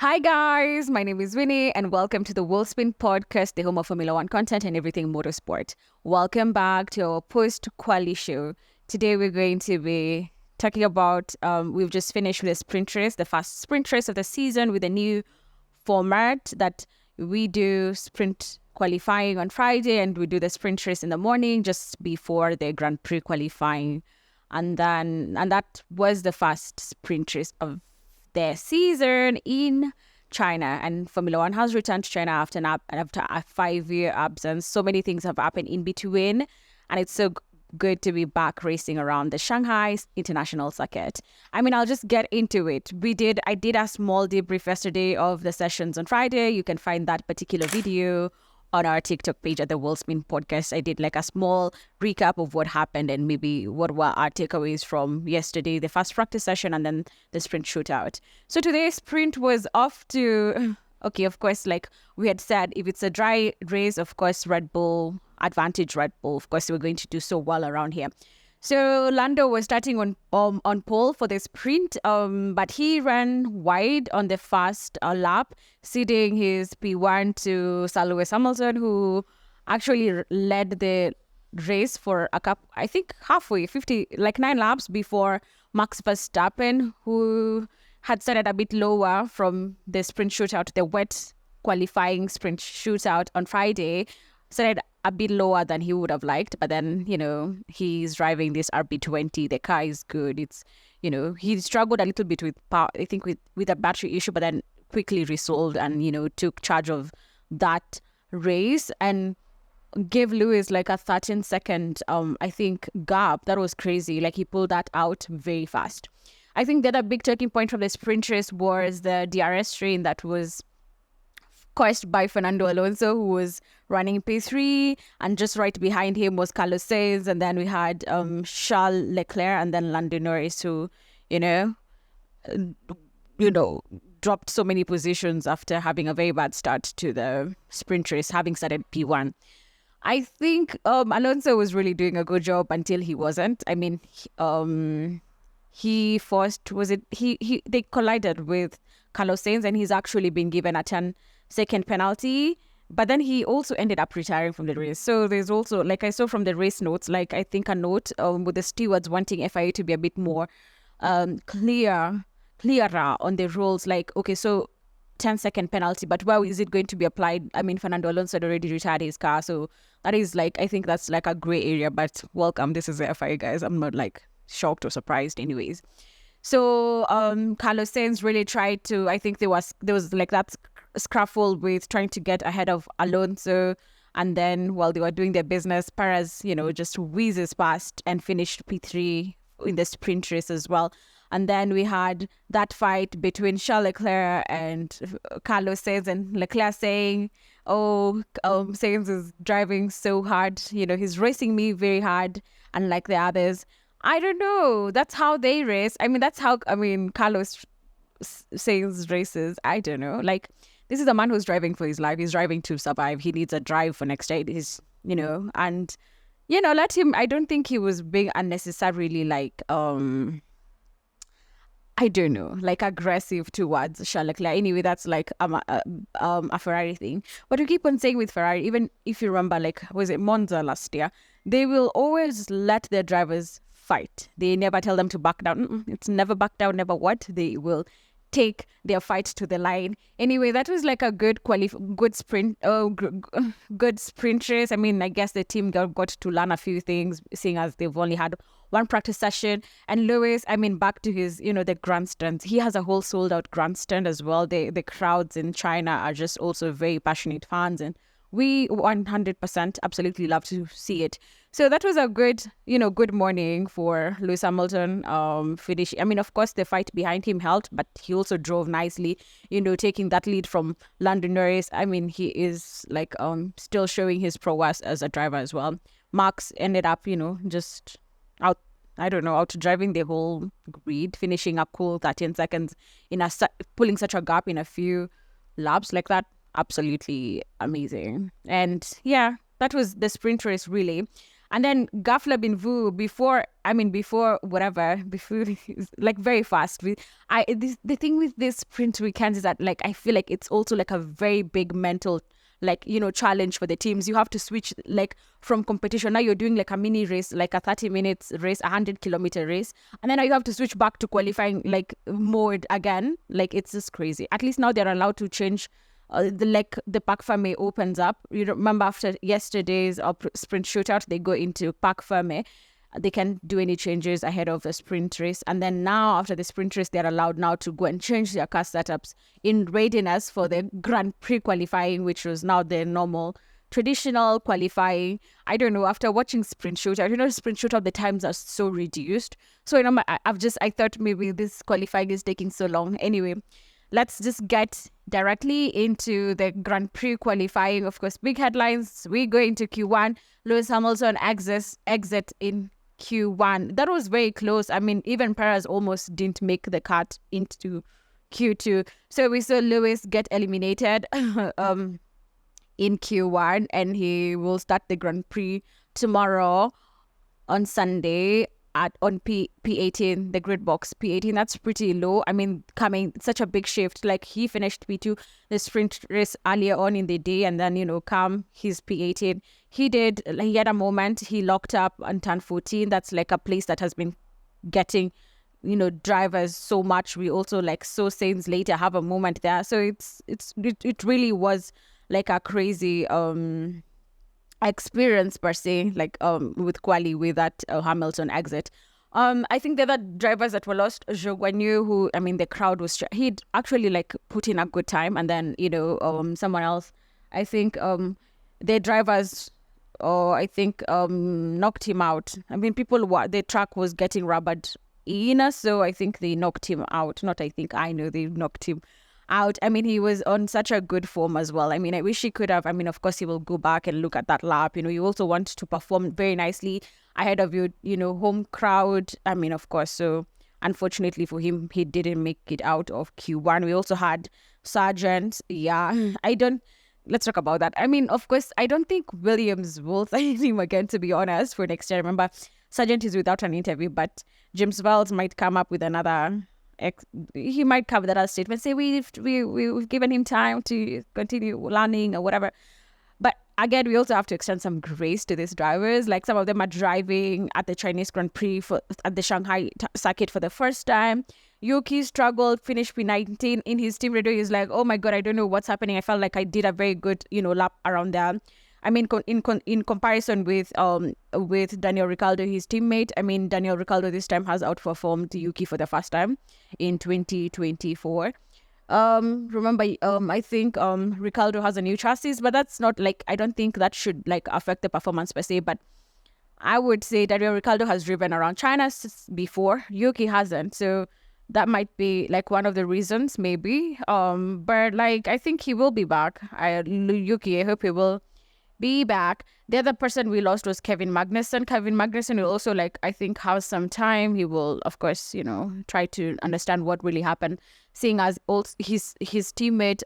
Hi guys, my name is Winnie and welcome to the Worldspin podcast, the home of Formula One content and everything motorsport. Welcome back to our post-quali show. Today we're going to be talking about, we've just finished with the sprint race, the first sprint race of the season with a new format that we do sprint qualifying on Friday and we do the sprint race in the morning just before the Grand Prix qualifying. And that was the first sprint race of their season in China, and Formula One has returned to China after a 5-year absence. So many things have happened in between, and it's so good to be back racing around the Shanghai International Circuit. I mean, I'll just get into it. I did a small debrief yesterday of the sessions on Friday. You can find that particular video on our TikTok page at the Worldspin Podcast. I did like a small recap of what happened and maybe what were our takeaways from yesterday, the first practice session, and then the sprint shootout. So today's sprint was off to, okay, of course, like we had said, if it's a dry race, of course, Red Bull, advantage Red Bull. Of course, we're going to do so well around here. So Lando was starting on pole for the sprint, but he ran wide on the first lap, ceding his P1 to Sir Lewis Hamilton, who actually led the race for a couple, I think halfway, 9 laps before Max Verstappen, who had started a bit lower from the sprint shootout, the wet qualifying sprint shootout on Friday, started a bit lower than he would have liked, but then, he's driving this RB20. The car is good. It's, he struggled a little bit with power, I think with a battery issue, but then quickly resolved and, took charge of that race and gave Lewis like a 13-second, I think, gap. That was crazy. Like he pulled that out very fast. I think the other big turning point from the sprint race was the DRS train that was caused by Fernando Alonso, who was running P3, and just right behind him was Carlos Sainz, and then we had Charles Leclerc and then Lando Norris, who, dropped so many positions after having a very bad start to the sprint race, having started P1. I think Alonso was really doing a good job until he wasn't. I mean, they collided with Carlos Sainz, and he's actually been given a 10-second penalty, but then he also ended up retiring from the race. So there's also, like I saw from the race notes, like I think a note with the stewards wanting FIA to be a bit more clearer on the rules. Like, okay, so 10-second penalty, but where is it going to be applied? I mean, Fernando Alonso had already retired his car, so that is like, I think that's like a gray area, but welcome, this is the FIA, guys. I'm not like shocked or surprised anyways. So Carlos Sainz really tried to, I think there was like that scraffle with trying to get ahead of Alonso, and then while they were doing their business, Perez, just whizzes past and finished P3 in the sprint race as well. And then we had that fight between Charles Leclerc and Carlos Sainz, and Leclerc saying, Sainz is driving so hard, he's racing me very hard, unlike the others. I don't know. That's how they race. I mean, Carlos Sainz races. I don't know. Like, this is a man who's driving for his life. He's driving to survive. He needs a drive for next day. Let him. I don't think he was being unnecessarily like, I don't know, like aggressive towards Charles Leclerc. Anyway, that's like a Ferrari thing. But we keep on saying with Ferrari, even if you remember, like, was it Monza last year? They will always let their drivers fight. They never tell them to back down. It's never back down, never what. They will take their fight to the line. Anyway, that was like a good sprint race. I mean, I guess the team got to learn a few things, seeing as they've only had one practice session. And Lewis, I mean, back to his, the grandstands. He has a whole sold out grandstand as well. The crowds in China are just also very passionate fans, and we 100% absolutely love to see it. So that was a good morning for Lewis Hamilton. I mean, of course, the fight behind him helped, but he also drove nicely, taking that lead from Lando Norris. I mean, he is like still showing his prowess as a driver as well. Max ended up, just out driving the whole grid, finishing up cool 13 seconds pulling such a gap in a few laps like that. Absolutely amazing. And yeah, that was the sprint race really. And then Gafla Binvu before like very fast. The thing with this sprint weekends is that like I feel like it's also like a very big mental like challenge for the teams. You have to switch like from competition. Now you're doing like a mini race, like a 30 minutes race, 100-kilometer race, and then now you have to switch back to qualifying like mode again. Like it's just crazy. At least now they're allowed to change. The Parc Fermé opens up. You remember after yesterday's sprint shootout, they go into Parc Fermé. They can't do any changes ahead of the sprint race. And then now after the sprint race, they're allowed now to go and change their car setups in readiness for the Grand Prix qualifying, which was now the normal traditional qualifying. I don't know, after watching sprint shootout, sprint shootout, the times are so reduced. So, I thought maybe this qualifying is taking so long. Anyway, let's just get directly into the Grand Prix qualifying. Of course, big headlines. We go into Q1. Lewis Hamilton exit in Q1. That was very close. I mean, even Perez almost didn't make the cut into Q2. So we saw Lewis get eliminated in Q1, and he will start the Grand Prix tomorrow on Sunday on P18, the grid box P18. That's pretty low. I mean, coming such a big shift. Like he finished P2 the sprint race earlier on in the day, and then he's P18. He had a moment. He locked up on turn 14. That's like a place that has been getting drivers so much. We also saw Sainz later have a moment there. So it really was like a crazy experience per se, with quali with that Hamilton exit. I think the other drivers that were lost, Zhou Guanyu, who the crowd was he'd actually put in a good time, and then someone else, I think the drivers knocked him out. I mean, the track was getting rubbered in, so I think they knocked him out. They knocked him out. I mean, he was on such a good form as well. I mean, I wish he could have. I mean, of course, he will go back and look at that lap. You also want to perform very nicely ahead of your, home crowd. I mean, of course. So, unfortunately for him, he didn't make it out of Q1. We also had Sargent. Yeah, let's talk about that. I mean, of course, I don't think Williams will sign him again, to be honest, for next year. Remember, Sargent is without an interview, but James Wells might come up with another. He might cover that as statement, say we've given him time to continue learning or whatever. But again, we also have to extend some grace to these drivers. Like some of them are driving at the Chinese Grand Prix at the Shanghai circuit for the first time. Yuki struggled, finished P19 in his team radio. He's like, oh my God, I don't know what's happening. I felt like I did a very good, lap around there. I mean, in comparison with Daniel Ricciardo, his teammate, I mean, Daniel Ricciardo this time has outperformed Yuki for the first time in 2024. Remember, I think Ricciardo has a new chassis, but that's not I don't think that should affect the performance per se. But I would say Daniel Ricciardo has driven around China before. Yuki hasn't, so that might be one of the reasons, maybe. But I think he will be back. Yuki, I hope he will be back. The other person we lost was Kevin Magnussen. Kevin Magnussen will also I think have some time. He will, of course, try to understand what really happened, seeing as also his teammate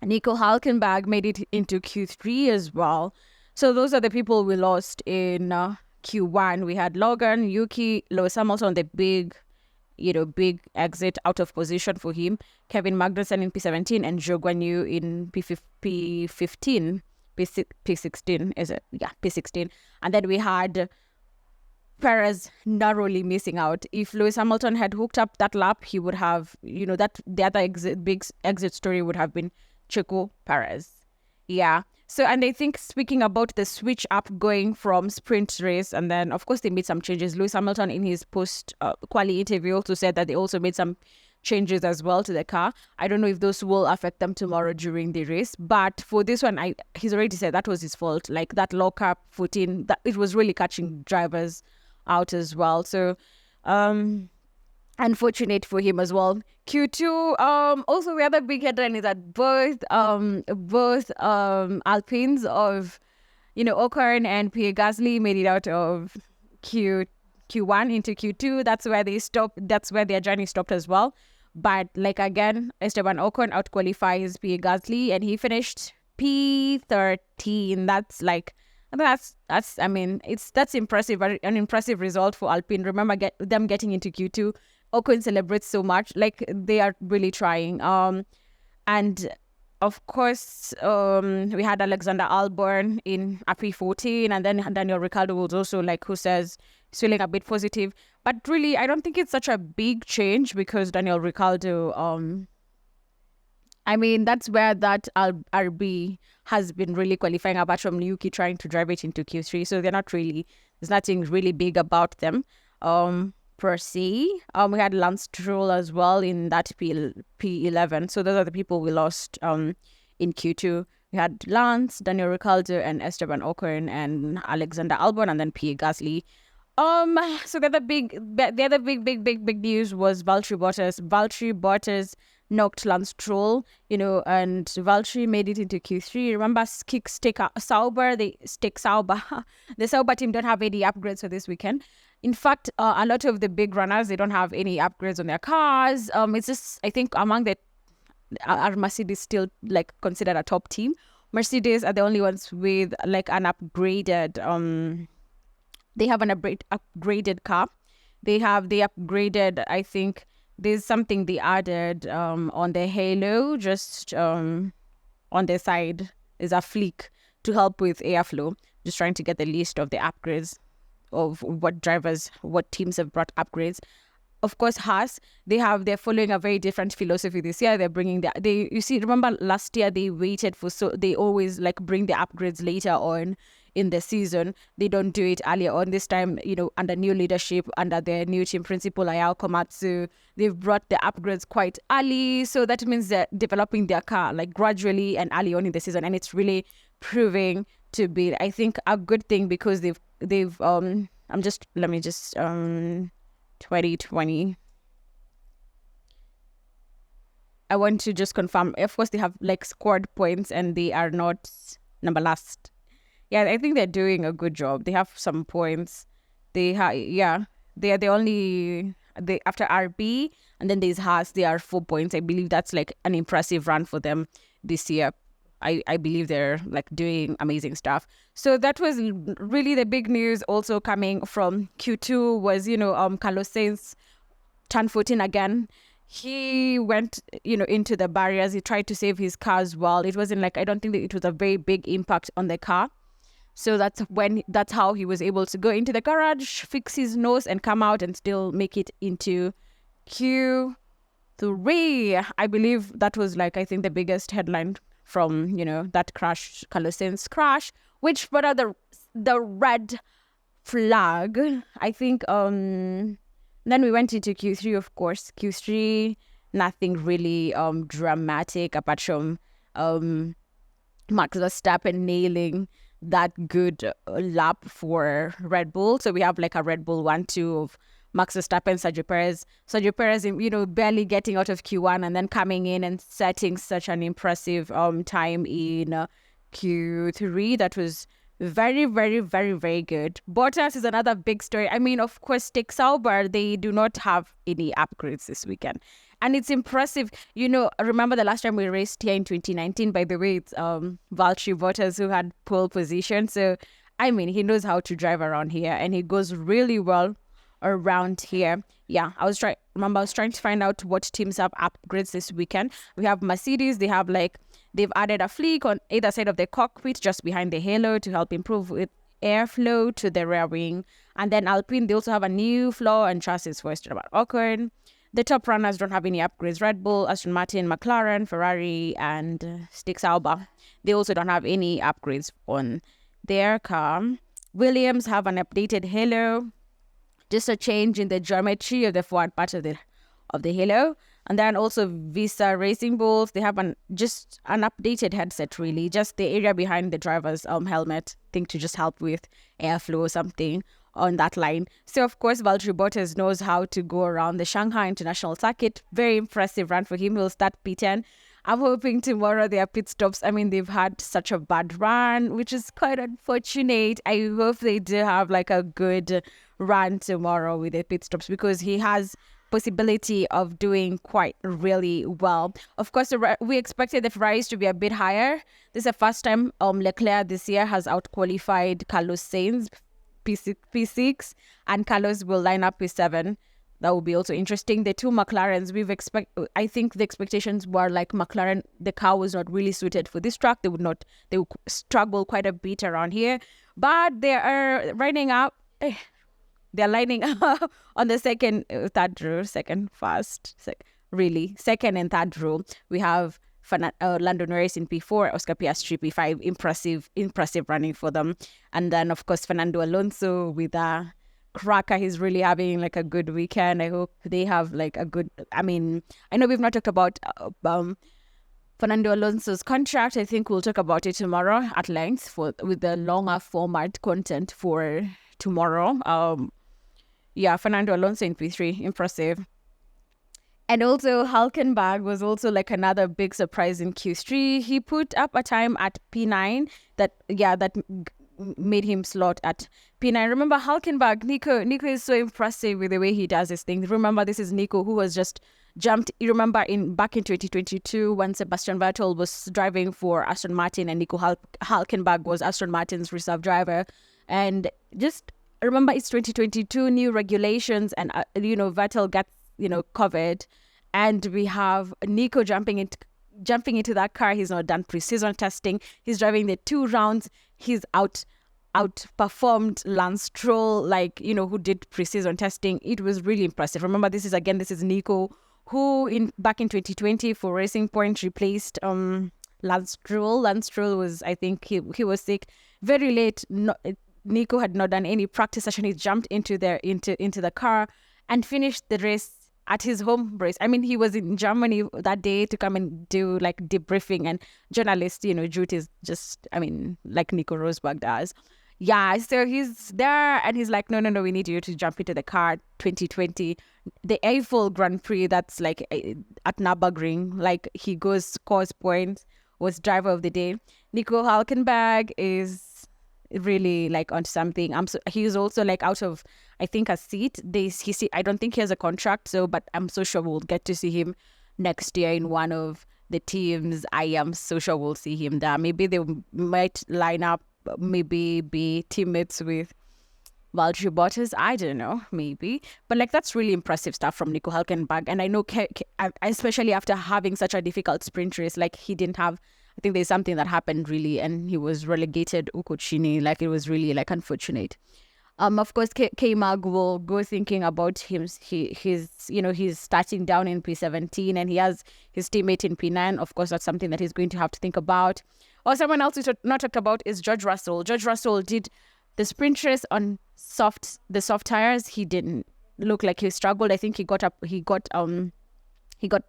Nico Hülkenberg made it into Q3 as well. So those are the people we lost in Q1. We had Logan, Yuki, Lewis Hamilton, the big exit out of position for him. Kevin Magnussen in P17 and Zhou Guanyu in P15. P16, is it? Yeah, P16. And then we had Perez narrowly missing out. If Lewis Hamilton had hooked up that lap, he would have, that the other big exit story would have been Checo Perez. Yeah. So, and I think speaking about the switch up going from sprint race, and then of course they made some changes. Lewis Hamilton in his post-quali interview also said that they also made some changes as well to the car. I don't know if those will affect them tomorrow during the race, but for this one, he's already said that was his fault. That lock-up footing, that it was really catching drivers out as well. So, unfortunate for him as well. Q2. Also, the other big headline is that both Alpines of Ocon and Pierre Gasly made it out of Q1 into Q2. That's where they stopped. That's where their journey stopped as well. But again, Esteban Ocon outqualifies Pierre Gasly, and he finished P13. That's And that's I mean that's impressive, an impressive result for Alpine. Remember them getting into Q2. Ocon celebrates so much, like they are really trying. And of course, we had Alexander Albon in a P14, and then Daniel Ricciardo was also like, who says he's feeling a bit positive. But really, I don't think it's such a big change because Daniel Ricciardo, I mean, that's where that RB has been really qualifying, apart from Yuki trying to drive it into Q3. So they're not really, there's nothing really big about them per se. We had Lance Stroll as well in that P11. So those are the people we lost in Q2. We had Lance, Daniel Ricciardo, and Esteban Ocon, and Alexander Albon, and then Pierre Gasly. So the other big news was Valtteri Bottas. Valtteri Bottas knocked Lance Stroll, and Valtteri made it into Q3. Remember, Sauber, the Sauber team don't have any upgrades for this weekend. In fact, a lot of the big runners, they don't have any upgrades on their cars. It's just, I think among are Mercedes still like considered a top team? Mercedes are the only ones with like an upgraded, they have an upgraded car. They upgraded, I think, there's something they added on the halo, just on the side is a fleek to help with airflow. Just trying to get the list of the upgrades of what teams have brought upgrades. Of course, Haas, they're following a very different philosophy this year. They're bringing remember last year they waited they always like bring the upgrades later on in the season. They don't do it earlier on. This time, under new leadership, under their new team principal, Ayao Komatsu, they've brought the upgrades quite early. So that means they're developing their car like gradually and early on in the season. And it's really proving to be, I think, a good thing because they've 2020. I want to just confirm. Of course, they have like scored points and they are not number last. Yeah, I think they're doing a good job. They have some points. They are the only after RB and then there's Haas. They are 4 points. I believe that's like an impressive run for them this year. I believe they're like doing amazing stuff. So that was really the big news. Also coming from Q2 was Carlos Sainz turned 14 again. He went into the barriers. He tried to save his car as well. It wasn't like, I don't think that it was a very big impact on the car. So that's how he was able to go into the garage, fix his nose, and come out and still make it into Q3. I believe that was like, I think, the biggest headline from that crash, Carlos Sainz crash, which brought out the red flag. I think then we went into Q3, of course. Q3, nothing really dramatic apart from Max Verstappen nailing that good lap for Red Bull. So we have like a Red Bull 1-2 of Max Verstappen, Sergio Perez, barely getting out of Q1 and then coming in and setting such an impressive time in Q3. That was very, very, very, very good. Bottas is another big story. I mean, of course, Sauber, they do not have any upgrades this weekend. And it's impressive. Remember the last time we raced here in 2019, by the way, it's Valtteri Bottas who had pole position. So, I mean, he knows how to drive around here and he goes really well around here. Yeah, I was trying to find out what teams have upgrades this weekend. We have Mercedes. They've added a fleek on either side of the cockpit just behind the halo to help improve with airflow to the rear wing. And then Alpine, they also have a new floor and chassis for Esteban Ocon. The top runners don't have any upgrades. Red Bull, Aston Martin, McLaren, Ferrari, and Sauber. They also don't have any upgrades on their car. Williams have an updated halo, just a change in the geometry of the forward part of the halo. And then also Visa Racing Bulls, they have just an updated headset, really, just the area behind the driver's helmet, I think, to just help with airflow or something on that line. So of course Valtteri Bottas knows how to go around the Shanghai International Circuit. Very impressive run for him. He'll start P10. I'm hoping tomorrow their pit stops. I mean, they've had such a bad run, which is quite unfortunate. I hope they do have like a good run tomorrow with the pit stops because he has possibility of doing quite really well. Of course, we expected the Ferraris to be a bit higher. This is the first time Leclerc this year has outqualified Carlos Sainz P6, and Carlos will line up P7. That will be also interesting. The two McLarens, I think the expectations were like McLaren, the car was not really suited for this track. They would struggle quite a bit around here, but they are lining up. They're lining up on the second and third row. We have Lando Norris in P4, Oscar Piastri P5. Impressive running for them. And then, of course, Fernando Alonso with a cracker. He's really having like a good weekend. I hope they have like a good, I know we've not talked about Fernando Alonso's contract. I think we'll talk about it tomorrow at length with the longer format content for tomorrow. Fernando Alonso in P3, impressive. And also Hülkenberg was also like another big surprise in Q3. He put up a time at P9 that made him slot at P9. Remember Hülkenberg, Nico is so impressive with the way he does his things. Remember, this is Nico who was just jumped. You remember back in 2022 when Sebastian Vettel was driving for Aston Martin and Nico Hülkenberg was Aston Martin's reserve driver. And just remember, it's 2022, new regulations, and Vettel gets covered, and we have Nico jumping into that car. He's not done pre-season testing. He's driving the 2 rounds. He's outperformed Lance Stroll, who did pre-season testing. It was really impressive. Remember, this is Nico who back in 2020 for Racing Point replaced Lance Stroll. Lance Stroll was, I think he was sick very late. Nico had not done any practice session. He jumped into the car and finished the race at his home race. He was in Germany that day to come and do like debriefing and journalist, duties, just, like Nico Rosberg does. Yeah, so he's there and he's like, no, we need you to jump into the car. 2020, the Eiffel Grand Prix, that's like at Nürburgring, like he scores points, was driver of the day. Nico Hülkenberg is really like onto something. He's also like out of, I think, a seat. I don't think he has a contract, but I'm so sure we'll get to see him next year in one of the teams. I am so sure we'll see him there. Maybe they might line up, maybe be teammates with Valtteri Bottas. I don't know, maybe. But like that's really impressive stuff from Nico Hülkenberg. And I know, especially after having such a difficult sprint race, like he didn't have, I think there's something that happened really, and he was relegated Ukochini. Like it was really like unfortunate. Of course, K-Mag will go thinking about him. He's starting down in P17 and he has his teammate in P9. Of course, that's something that he's going to have to think about. Or someone else we not talked about is George Russell. George Russell did the sprint race on the soft tires. He didn't look like he struggled. I think he got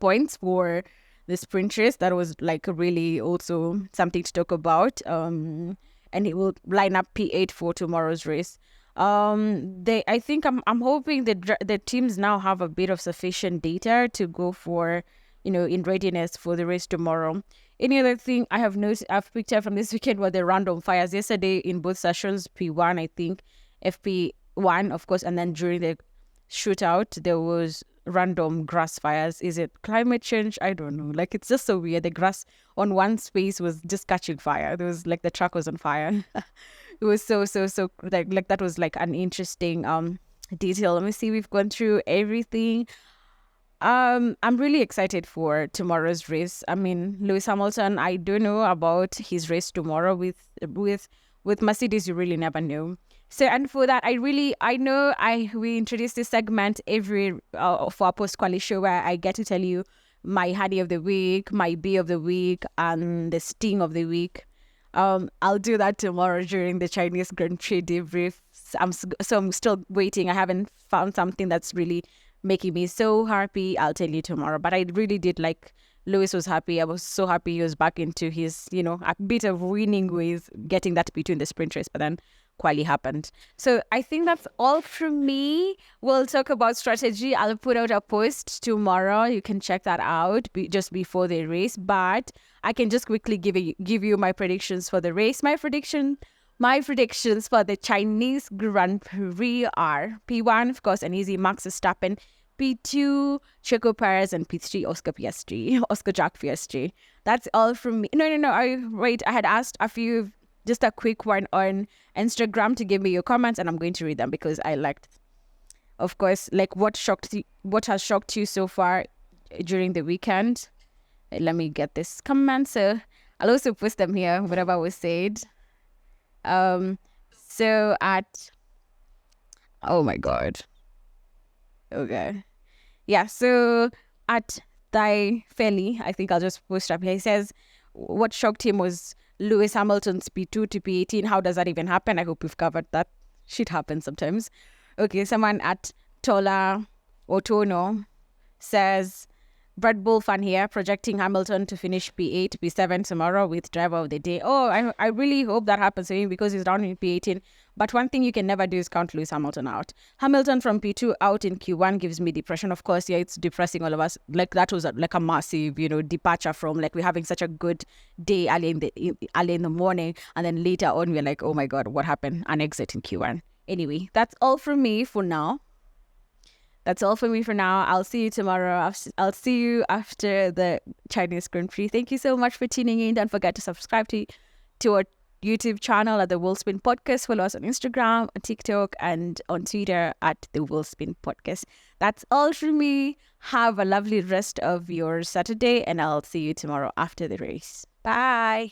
points for the sprint race. That was like really also something to talk about. And he will line up P8 for tomorrow's race. I think I'm hoping that the teams now have a bit of sufficient data to go for, in readiness for the race tomorrow. Any other thing I've picked up from this weekend were the random fires. Yesterday in both sessions, P1, I think, FP1, of course, and then during the shootout, there was random grass fires. Is it climate change? I don't know. Like, it's just so weird. The grass on one space was just catching fire. There was like the truck was on fire. It was so like that was like an interesting detail. Let me see. We've gone through everything. I'm really excited for tomorrow's race. Lewis Hamilton, I don't know about his race tomorrow with Mercedes. You really never know. So, and for that, we introduced this segment every for our post-quali show where I get to tell you my Honey of the Week, my Bee of the Week, and the Sting of the Week. I'll do that tomorrow during the Chinese Grand Prix debrief. I'm still waiting. I haven't found something that's really making me so happy. I'll tell you tomorrow. But I really did like Lewis was happy. I was so happy he was back into his, a bit of winning ways, getting that between the sprint race. But then quali happened. So I think that's all from me. We'll talk about strategy. I'll put out a post tomorrow. You can check that out just before the race. But I can just quickly give you my predictions for the race. My predictions for the Chinese Grand Prix are P1, of course, an easy Max Verstappen. P2, Checo Perez, and P3, Oscar Piastri, Oscar Jack Piastri. That's all from me. No. I had asked a few, just a quick one on Instagram to give me your comments, and I'm going to read them because I liked, of course, like what has shocked you so far during the weekend. Let me get this comment. So I'll also post them here, whatever was said. So at, oh my God. Okay. Yeah, so at Thy Felly, I think I'll just post up here. He says, what shocked him was Lewis Hamilton's P2 to P18. How does that even happen? I hope we've covered that. Shit happens sometimes. Okay, someone at Tola Otono says, Red Bull fan here, projecting Hamilton to finish P8, P7 tomorrow with driver of the day. Oh, I really hope that happens to him because he's down in P18. But one thing you can never do is count Lewis Hamilton out. Hamilton from P2 out in Q1 gives me depression. Of course, yeah, it's depressing all of us. Like that was like a massive, departure from like we're having such a good day early in the morning, and then later on we're like, oh my God, what happened? An exit in Q1. Anyway, that's all from me for now. I'll see you tomorrow. I'll see you after the Chinese Grand Prix. Thank you so much for tuning in. Don't forget to subscribe to our YouTube channel at the Wheelspin Podcast. Follow us on Instagram, on TikTok, and on Twitter at the Wheelspin Podcast. That's all from me. Have a lovely rest of your Saturday, and I'll see you tomorrow after the race. Bye.